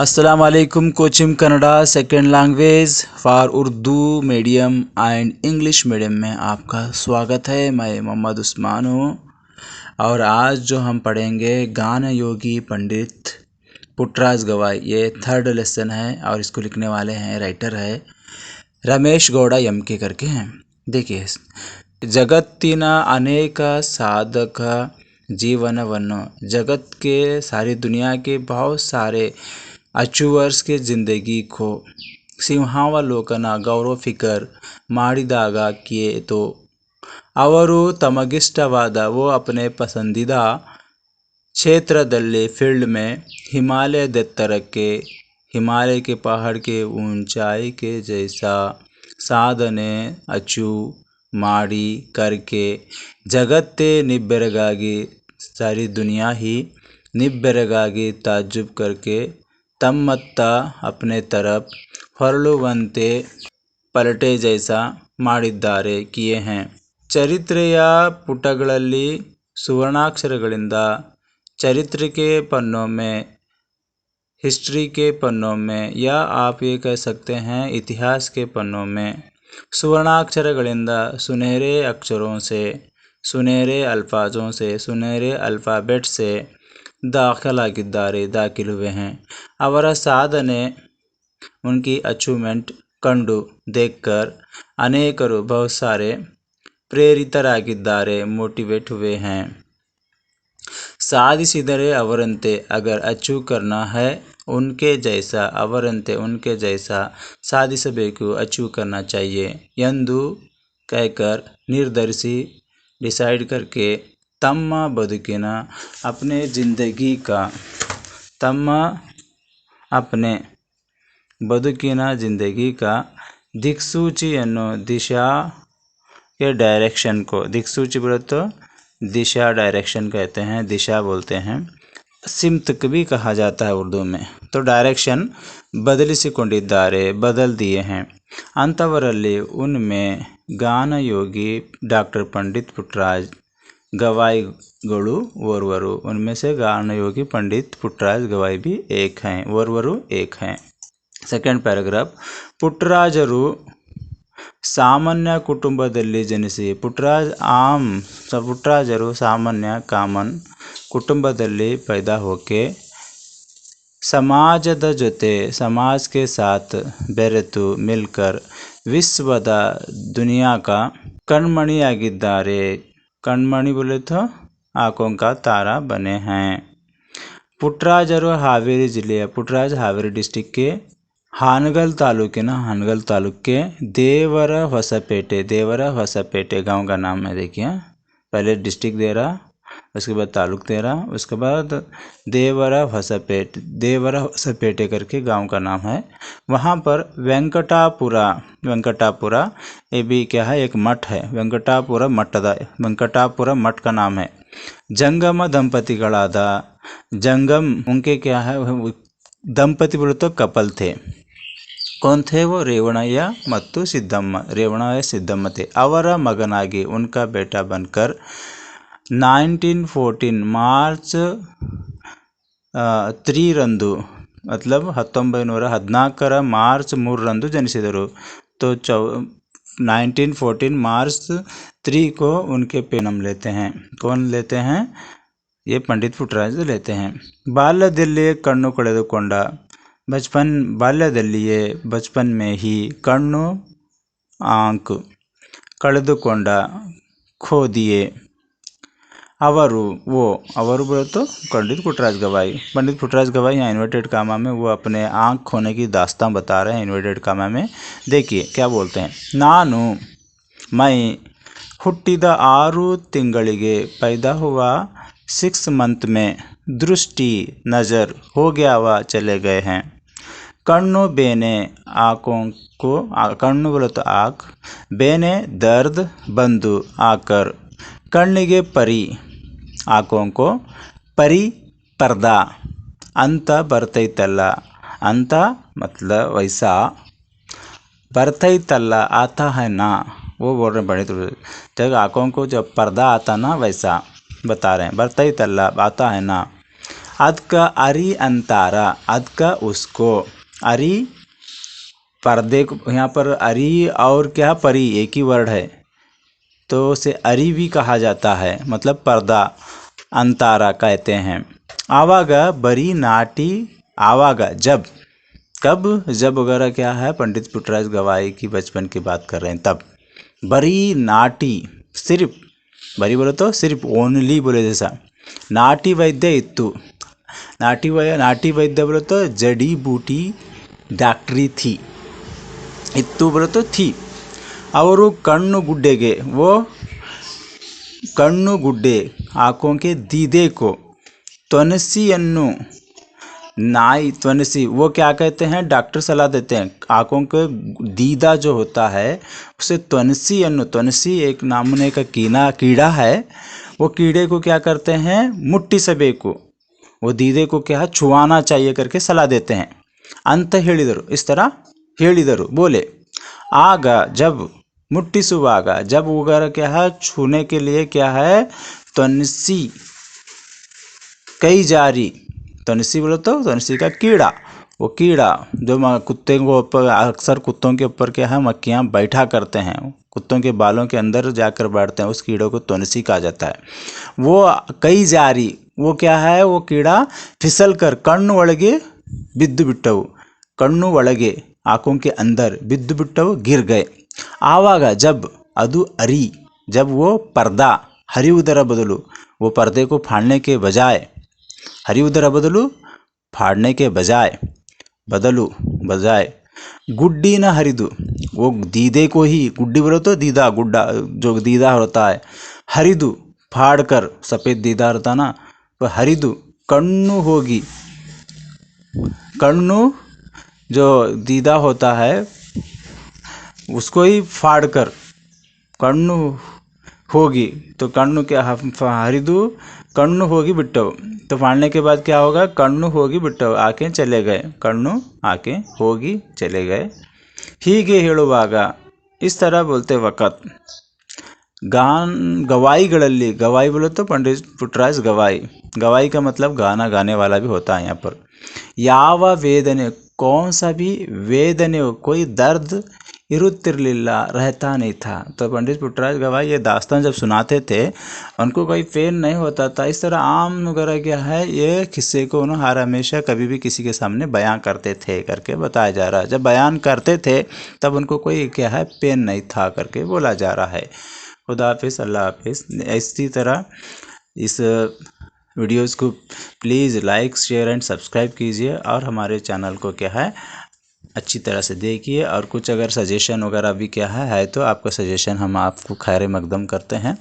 अस्सलाम वालेकुम। Coaching Kannada second language for Urdu medium and English medium में आपका स्वागत है। मैं मोहम्मद उस्मान हूँ और आज जो हम पढ़ेंगे गान योगी पंडित पुट्टराज गवाई, ये थर्ड लेसन है और इसको लिखने वाले हैं, राइटर है रमेश गौड़ा एम के करके हैं। देखिए, जगತ್ತಿನ अनेक साधक जीवनವನ್ನು, जगत के सारी दुनिया के बहुत सारे ಅಚೀವರ್ಸ್ के ज़िंदगी को ಸಿಂಹಾವಲೋಕನ ಗೌರವ ಫಿಕರ್ ಮಾಡಿದಾಗ किए तो ಅವರು ತಮಗಿಷ್ಟವಾದ वो अपने पसंदीदा क्षेत्रದಲ್ಲಿ फील्ड में हिमालयದೆತ್ತರಕ್ಕೆ, हिमालय के पहाड़ के ऊंचाई के जैसा साधने अचीव ಮಾಡಿ करके जगत्ते निब्बೆರಗಾಗಿ, सारी दुनिया ही निब्बೆರಗಾಗಿ ताज्जुब करके तಮ್ಮತ್ತ अपने तरफ ಹೊರಳುವಂತೆ पलटे जैसा ಮಾಡಿದ್ದಾರೆ किए हैं। ಚರಿತ್ರೆಯ ಪುಟಗಳಲ್ಲಿ ಸುವರ್ಣಾಕ್ಷರಗಳಿಂದ चरित्र के पन्नों में, हिस्ट्री के पन्नों में, या आप ये कह सकते हैं इतिहास के पन्नों में सुवर्णाक्षरಗಳಿಂದ सुनहरे अक्षरों से, सुनहरे अल्फाजों से, सुनहरे अल्फ़ाबेट से दाखिल हुए हैं। ಅವರ ಸಾಧನೆ, उनकी अचीवमेंट कंडू देखकर अनेकರು बहुत सारे प्रेरितरागिದ್ದಾರೆ, मोटिवेट हुए हैं। ಸಾಧಿಸಿದರೆ ಅವರಂತೆ, अगर अचीव करना है उनके जैसा, ಅವರಂತೆ उनके जैसा ಸಾಧಿಸಬೇಕು, अचीव करना चाहिए ಎಂದು कहकर निर्धरिಸಿ, डिसाइड करके ತಮ್ಮ ಬದುಕಿನ, अपने ज़िंदगी का, ತಮ್ಮ अपने ಬದುಕಿನ ज़िंदगी का दिक्सूचिಯನ್ನು, दिशा के डायरेक्शन को, दिक्सूचि बोले तो दिशा, डायरेक्शन कहते हैं, दिशा बोलते हैं, सिमत भी कहा जाता है उर्दू में। तो डायरेक्शन बदलिಸಿಕೊಂಡಿದ್ದಾರೆ, बदल दिए हैं। अंतवरली उनमें गान योगी डॉक्टर पंडित पुट्टराज गवाईಗಳು ಓರ್ವರು, उनमें से गान योगी पंडित पुट्टराज गवाई भी एक हैं, ಓರ್ವರು एक हैं। सेकेंड पैराग्राफ, ಪುಟ್ಟರಾಜರು ಸಾಮಾನ್ಯ ಕುಟುಂಬದಲ್ಲಿ ಜನಿಸಿ, ಪುಟ್ಟರಾಜರು ಸಾಮಾನ್ಯ ಕಾಮನ್ ಕುಟುಂಬದಲ್ಲಿ पैदा होके समाजದ ಜೊತೆ, समाज के साथ ಬೆರೆತು मिलकर विश्वದ दुनिया का ಕಣ್ಮಣಿಯಾಗಿದ್ದಾರೆ, कणमणि बोले तो आँखों का तारा बने हैं। ಪುಟ್ಟರಾಜರು ಹಾವೇರಿ ಜಿಲ್ಲೆಯ, ಪುಟ್ಟರಾಜ್ हावेरी डिस्ट्रिक्ट के हानगल तालुकिನ, हानगल तालुक के देवर ಹೊಸಪೇಟೆ गांव का नाम है। देखिए, पहले डिस्ट्रिक्ट दे रहा, उसके बाद तालुक दे रहा, उसके बाद देवर ಹೊಸಪೇಟೆ करके गांव का नाम है। वहाँ पर वेंकटापुरा ये भी क्या है, एक मठ है, वेंकटापुरा मठ का नाम है। जंगम दंपतिಗಳಾದ, जंगम उनके क्या है, दंपति बोले तो कपल थे। कौन थे वो? रेवणಯ್ಯ ಮತ್ತು ಸಿದ್ದಮ್ಮ, रेवणಯ್ಯ सिद्धಮ್ಮ थे। ಅವರ ಮಗನಾಗಿ, उनका बेटा बनकर 1914 मार्च 3 ರಂದು, मतलब 1914 मार्च 3 ರಂದು ಜನಿಸಿದರು। तो 1914 मार्च 3 को उनके जन्म लेते हैं। कौन लेते हैं? ये पंडित पुट्टराज लेते हैं। ಬಾಲ್ಯದಲ್ಲಿಯೇ ಕಣ್ಣು ಕಳೆದುಕೊಂಡ, ಬಾಲ್ಯದಲ್ಲಿಯೇ, बचपन में ही कಣ್ಣು, आँख ಕಳೆದುಕೊಂಡ, खो दिए। ಅವರು बोले तो पंडित पुट्टराज गवाई यहाँ इन्वर्टेड कामा में वो अपने आँख खोने की दास्तां बता रहे हैं, इन्वर्टेड कामा में। देखिए क्या बोलते हैं, मैं ಹುಟ್ಟಿದ 6 ತಿಂಗಳಿಗೆ, पैदा हुआ 6 मंथ में, दृष्टि नज़र हो गया वा चले गए हैं। कण्णु बेने, आँखों को, कण्णु बोले तो आँख, बेने दर्द, बंधु आकर, कण्ಣಿಗೆ परी, आँखों को परी, पर्दा, अंत बರ್ತೈತಲ್ಲ, अंत मतलब वैसा, बರ್ತೈತಲ್ಲ आता है ना, वो बोल रहे पंडित। जब आँखों को जब पर्दा आता ना, वैसा बता रहे हैं, बರ್ತೈತಲ್ಲ आता है ना। अद का अरी अंतारा, अद का उसको, अरी पर्दे को, यहाँ पर अरी और क्या परी एक ही वर्ड है तो उसे अरी भी कहा जाता है, मतलब पर्दा, अंतारा कहते हैं। आवागा बरी नाटी, आवागा जब, कब, जब वगैरह क्या है, पंडित पुट्टराज गवाई की बचपन की बात कर रहे हैं तब। बरी नाटी सिर्फ, बरी बोले तो सिर्फ, ओनली बोले जैसा। नाटी वैद्य इत्तु, नाटी वैद्य बोले तो जड़ी बूटी डॉक्टरी थी, इत्तु बोले तो थी। और कण्णु गुड्डेगे, वो कण्णु गुड्डे आँखों के दीदे को, त्वनसी अन्नु नाई त्वनसी, वो क्या कहते हैं, डॉक्टर सलाह देते हैं आँखों के दीदा जो होता है उसे त्वनसी अन्नु, त्वनसी एक नामने का कीड़ा है, वो कीड़े को क्या करते हैं, मुट्ठी सबे को, वो दीदे को क्या छुआना चाहिए करके सलाह देते हैं। अंत ಹೇಳಿದರು, इस तरह ಹೇಳಿದರು बोले। आगा जब, मुट्ठी सुबागा जब वगैरह क्या है, छूने के लिए क्या है, त्वनसी कई जारी, त्वनसी बोलो तो त्वनसी का कीड़ा, वो कीड़ा जो कुत्ते को ऊपर, अक्सर कुत्तों के ऊपर क्या है मक्खियाँ बैठा करते हैं, कुत्तों के बालों के अंदर जाकर बैठते हैं, उस कीड़े को त्वनसी कहा जाता है। वो कई जारी, वो क्या है, वो कीड़ा फिसल कर, कण्णु ಒಳಗೆ बिद्दु बिट्टವು, कण्णु ಒಳಗೆ आँखों के अंदर, बिद्दु बिट्टವು गिर गए। आवागा जब, अदु अरी जब वो पर्दा, हरिउदर बदलू, वो पर्दे को फाड़ने के बजाय, हरिउदर बदलू फाड़ने के बजाय, बजाय, गुड्डी न हरिदु, वो दीदे को ही, गुड्डी बोलो तो दीदा, गुड्डा जो दीदा होता है, हरिदु फाड़ कर, सफ़ेद दीदा होता ना, तो हरिदु कण्णु होगी, कण्णु जो दीदा होता है उसको ही फाड़ कर कण्णु होगी, तो कण्णु क्या, हरिदु कण्णु होगी बिट्टव, तो फाड़ने के बाद क्या होगा, कण्णु होगी बिट्टव, आके चले गए, कण्णु आके होगी चले गए। ಹೀಗೆ ಹೇಳುವಾಗ, इस तरह बोलते वक़्त, गवाईಗಳಲ್ಲಿ, गवाई बोले तो पंडित पुट्टराज गवाई, गवाई का मतलब गाना गाने वाला भी होता है यहाँ पर। ಯಾವ वेदने, कौन सा भी वेदने, कोई दर्द इरुत्तिरलिल्ल, रहता नहीं था। तो पंडित पुट्टराज गवाई ये दास्तान जब सुनाते थे उनको कोई पेन नहीं होता था। इस तरह आम वगैरह क्या है, ये किस्से को उन्होंने हर हमेशा कभी भी किसी के सामने बयां करते थे करके बताया जा रहा है। जब बयान करते थे तब उनको कोई क्या है पेन नहीं था करके बोला जा रहा है। खुदा हाफिज़, अल्लाह हाफिज़। इसी तरह इस वीडियोज़ को please like, share and subscribe कीजिए और हमारे चैनल को क्या है अच्छी तरह से देखिए। और कुछ अगर सजेशन वगैरह भी क्या है तो आपका सजेशन हम आपको खैर मकदम करते हैं।